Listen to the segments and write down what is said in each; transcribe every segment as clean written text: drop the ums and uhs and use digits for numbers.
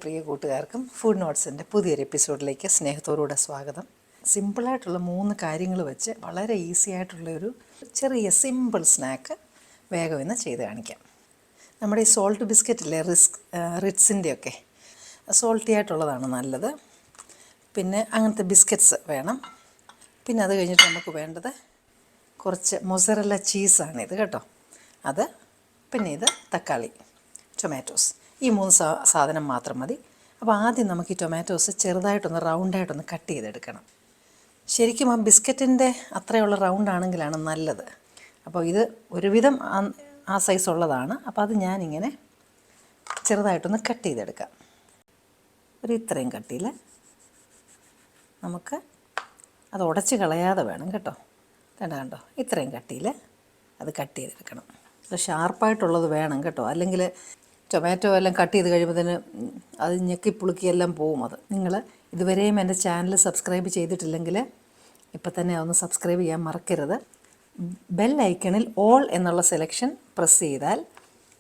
പ്രിയ കൂട്ടുകാർക്കും ഫുഡ് നോട്ട്സിൻ്റെ പുതിയൊരു എപ്പിസോഡിലേക്ക് സ്നേഹത്തോടുകൂടെ സ്വാഗതം. സിമ്പിളായിട്ടുള്ള 3 കാര്യങ്ങൾ വെച്ച് വളരെ ഈസി ആയിട്ടുള്ളൊരു ചെറിയ സിമ്പിൾ സ്നാക്ക് വേഗം ഇന്ന് ചെയ്ത് കാണിക്കാം. നമ്മുടെ ഈ സോൾട്ട് ബിസ്ക്കറ്റില്ലേ, റിറ്റ്സിൻ്റെയൊക്കെ സോൾട്ടി ആയിട്ടുള്ളതാണ് നല്ലത്. പിന്നെ അങ്ങനത്തെ ബിസ്ക്കറ്റ്സ് വേണം. പിന്നെ അത് കഴിഞ്ഞിട്ട് നമുക്ക് വേണ്ടത് കുറച്ച് മൊസറല്ല ചീസാണിത് കേട്ടോ. അത് പിന്നെ ഇത് തക്കാളി, ടൊമാറ്റോസ്, ഈ 3 സാധനം മാത്രം മതി. അപ്പോൾ ആദ്യം നമുക്ക് ഈ ടൊമാറ്റോസ് ചെറുതായിട്ടൊന്ന് റൗണ്ടായിട്ടൊന്ന് കട്ട് ചെയ്തെടുക്കണം. ശരിക്കും ആ ബിസ്ക്കറ്റിൻ്റെ അത്രയുള്ള റൗണ്ടാണെങ്കിലാണ് നല്ലത്. അപ്പോൾ ഇത് ഒരുവിധം ആ സൈസ് ഉള്ളതാണ്. അപ്പോൾ അത് ഞാനിങ്ങനെ ചെറുതായിട്ടൊന്ന് കട്ട് ചെയ്തെടുക്കാം. ഒരു ഇത്രയും കട്ടിയിൽ നമുക്ക് അത് ഉടച്ച് കളയാതെ വേണം കേട്ടോ. കണ്ടോ, ഇത്രയും കട്ടിയിൽ അത് കട്ട് ചെയ്തെടുക്കണം. അത് ഷാർപ്പായിട്ടുള്ളത് വേണം കേട്ടോ, അല്ലെങ്കിൽ ടൊമാറ്റോ എല്ലാം കട്ട് ചെയ്ത് കഴിയുമ്പോഴത്തേന് അത് ഞെക്കിപ്പുളുക്കിയെല്ലാം പോവും. അത് നിങ്ങൾ ഇതുവരെയും എൻ്റെ ചാനൽ സബ്സ്ക്രൈബ് ചെയ്തിട്ടില്ലെങ്കിൽ ഇപ്പം തന്നെ അതൊന്ന് സബ്സ്ക്രൈബ് ചെയ്യാൻ മറക്കരുത്. ബെൽ ഐക്കണിൽ ഓൾ എന്നുള്ള സെലക്ഷൻ പ്രസ് ചെയ്താൽ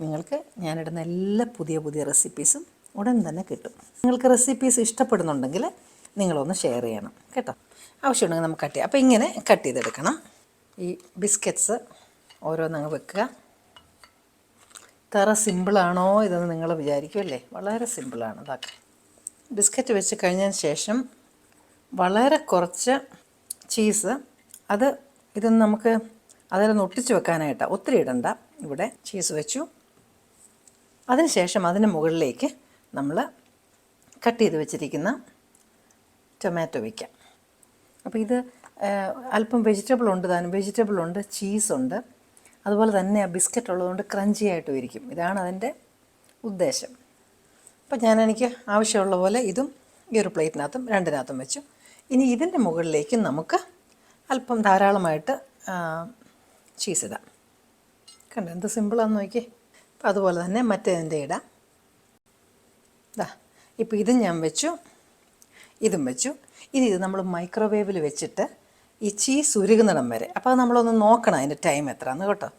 നിങ്ങൾക്ക് ഞാനിടുന്ന എല്ലാ പുതിയ പുതിയ റെസിപ്പീസും ഉടൻ തന്നെ കിട്ടും. നിങ്ങൾക്ക് റെസിപ്പീസ് ഇഷ്ടപ്പെടുന്നുണ്ടെങ്കിൽ നിങ്ങളൊന്ന് ഷെയർ ചെയ്യണം കേട്ടോ. ആവശ്യമുണ്ടെങ്കിൽ നമുക്ക് കട്ട് ചെയ്യാം. അപ്പോൾ ഇങ്ങനെ കട്ട് ചെയ്തെടുക്കണം. ഈ ബിസ്ക്കറ്റ്സ് ഓരോന്നങ്ങ് വെക്കുക. ഇത്ര സിമ്പിളാണോ ഇതെന്ന് നിങ്ങൾ വിചാരിക്കുമല്ലേ? വളരെ സിമ്പിളാണ്. ഇതാക്കുക. ബിസ്ക്കറ്റ് വെച്ച് കഴിഞ്ഞതിന് ശേഷം വളരെ കുറച്ച് ചീസ്, ഇതൊന്ന് നമുക്ക് അതിലൊന്ന് ഒട്ടിച്ച് വെക്കാനായിട്ടാണ്, ഒത്തിരി ഇടണ്ട. ഇവിടെ ചീസ് വെച്ചു. അതിന് ശേഷം അതിന് മുകളിലേക്ക് നമ്മൾ കട്ട് ചെയ്ത് വെച്ചിരിക്കുന്ന ടൊമാറ്റോ വയ്ക്കാം. അപ്പോൾ ഇത് അല്പം വെജിറ്റബിൾ ഉണ്ട്, ചീസുണ്ട്, അതുപോലെ തന്നെ ആ ബിസ്ക്കറ്റ് ഉള്ളതുകൊണ്ട് ക്രഞ്ചി ആയിട്ടും ഇരിക്കും. ഇതാണ് അതിൻ്റെ ഉദ്ദേശം. അപ്പം എനിക്ക് ആവശ്യമുള്ള പോലെ ഇതും ഈ ഒരു പ്ലേറ്റിനകത്തും രണ്ടിനകത്തും വെച്ചു. ഇനി ഇതിൻ്റെ മുകളിലേക്ക് നമുക്ക് അല്പം ധാരാളമായിട്ട് ചീസ് ഇടാം. കണ്ടോ എന്ത് സിമ്പിളാണെന്ന് നോക്കിയേ. അപ്പം അതുപോലെ തന്നെ മറ്റേതിൻ്റെ ഇടാം. ഇപ്പോൾ ഇതും ഞാൻ വെച്ചു, ഇതും വെച്ചു. ഇനി ഇത് നമ്മൾ മൈക്രോവേവിൽ വെച്ചിട്ട് ഈ ചീസ് ഉരുകുന്നിടം വരെ, അപ്പോൾ അത് നമ്മളൊന്ന് നോക്കണം അതിൻ്റെ ടൈം എത്രയാണെന്ന് കേട്ടോ.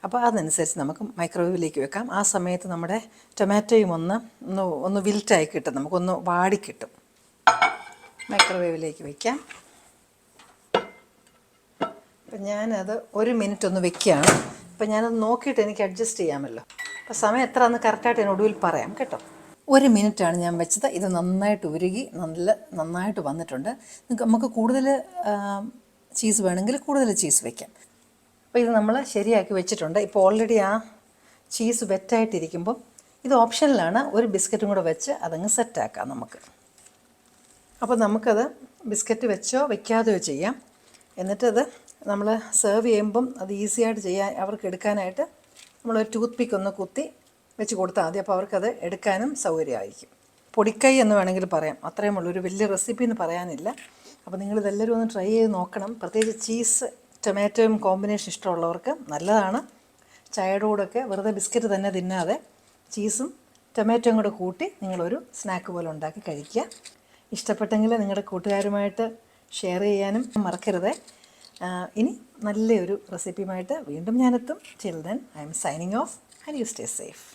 അപ്പോൾ അതനുസരിച്ച് നമുക്ക് മൈക്രോവേവിലേക്ക് വെക്കാം. ആ സമയത്ത് നമ്മുടെ ടൊമാറ്റോയും ഒന്ന് വിൽറ്റായി കിട്ടും, നമുക്കൊന്ന് വാടിക്കിട്ടും. മൈക്രോവേവിലേക്ക് വയ്ക്കാം. അപ്പം ഞാനത് 1 മിനിറ്റ് ഒന്ന് വെക്കുകയാണ്. അപ്പം ഞാനത് നോക്കിയിട്ട് എനിക്ക് അഡ്ജസ്റ്റ് ചെയ്യാമല്ലോ. അപ്പോൾ സമയം എത്രയാണെന്ന് കറക്റ്റായിട്ട് ഞാൻ ഒടുവിൽ പറയാം കേട്ടോ. 1 മിനിറ്റാണ് ഞാൻ വെച്ചത്. ഇത് നന്നായിട്ട് ഉരുകി നന്നായിട്ട് വന്നിട്ടുണ്ട്. നമുക്ക് കൂടുതൽ ചീസ് വേണമെങ്കിൽ കൂടുതൽ ചീസ് വയ്ക്കാം. അപ്പോൾ ഇത് നമ്മൾ ശരിയാക്കി വെച്ചിട്ടുണ്ട്. ഇപ്പോൾ ഓൾറെഡി ആ ചീസ് വെറ്റായിട്ടിരിക്കുമ്പം ഇത് ഓപ്ഷനിലാണ്. ഒരു ബിസ്ക്കറ്റും കൂടെ വെച്ച് അതങ്ങ് സെറ്റാക്കാം നമുക്ക്. അപ്പോൾ നമുക്കത് ബിസ്ക്കറ്റ് വെച്ചോ വയ്ക്കാതെയോ ചെയ്യാം. എന്നിട്ടത് നമ്മൾ സെർവ് ചെയ്യുമ്പം അത് ഈസിയായിട്ട് ചെയ്യാൻ, അവർക്ക് എടുക്കാനായിട്ട് നമ്മളൊരു ടൂത്ത് പിക്ക് ഒന്ന് കുത്തി വെച്ച് കൊടുത്താൽ മതി. അപ്പോൾ അവർക്കത് എടുക്കാനും സൗകര്യമായിരിക്കും. പൊടിക്കൈ എന്ന് വേണമെങ്കിൽ പറയാം. അത്രയും ഉള്ളൊരു വലിയ റെസിപ്പി എന്ന് പറയാനില്ല. അപ്പോൾ നിങ്ങളിതെല്ലാവരും ഒന്ന് ട്രൈ ചെയ്ത് നോക്കണം. പ്രത്യേകിച്ച് ചീസ് ടൊമാറ്റോയും കോമ്പിനേഷൻ ഇഷ്ടമുള്ളവർക്ക് നല്ലതാണ്. ചായയുടെ കൂടെയൊക്കെ വെറുതെ ബിസ്ക്കറ്റ് തന്നെ തിന്നാതെ ചീസും ടൊമാറ്റോയും കൂടെ കൂട്ടി നിങ്ങളൊരു സ്നാക്ക് പോലെ ഉണ്ടാക്കി കഴിക്കുക. ഇഷ്ടപ്പെട്ടെങ്കിൽ നിങ്ങളുടെ കൂട്ടുകാരുമായിട്ട് ഷെയർ ചെയ്യാനും മറക്കരുത്. ഇനി നല്ലൊരു റെസിപ്പിയുമായിട്ട് വീണ്ടും ഞാനെത്തും. Till then I am signing off and you stay safe.